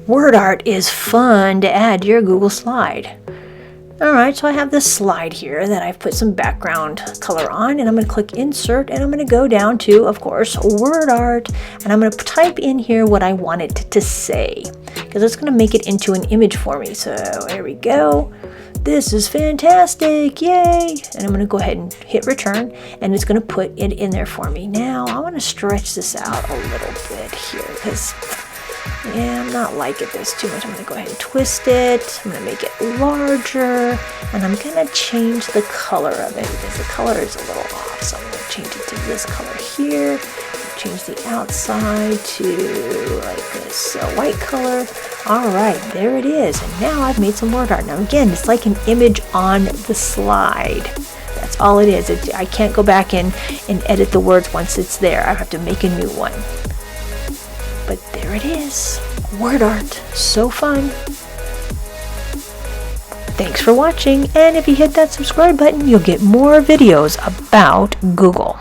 Word art is fun to add to your Google slide. Alright, so I have this slide here that I've put some background color on, and I'm going to click insert, and I'm going to go down to, of course, word art, and I'm going to type in here what I want it to say, because it's going to make it into an image for me. So here we go. This is fantastic, yay! And I'm going to go ahead and hit return, and it's going to put it in there for me. Now I want to stretch this out a little bit here, because I'm not liking this too much. I'm going to go ahead and twist it. I'm going to make it larger, and I'm going to change the color of it because the color is a little off. So I'm going to change it to this color here. Change the outside to like this white color. Alright, there it is. And now I've made some word art. Now again, it's like an image on the slide. That's all it is. I can't go back and edit the words once it's there. I have to make a new one. But there it is. Word art. So fun. Thanks for watching, and if you hit that subscribe button, you'll get more videos about Google.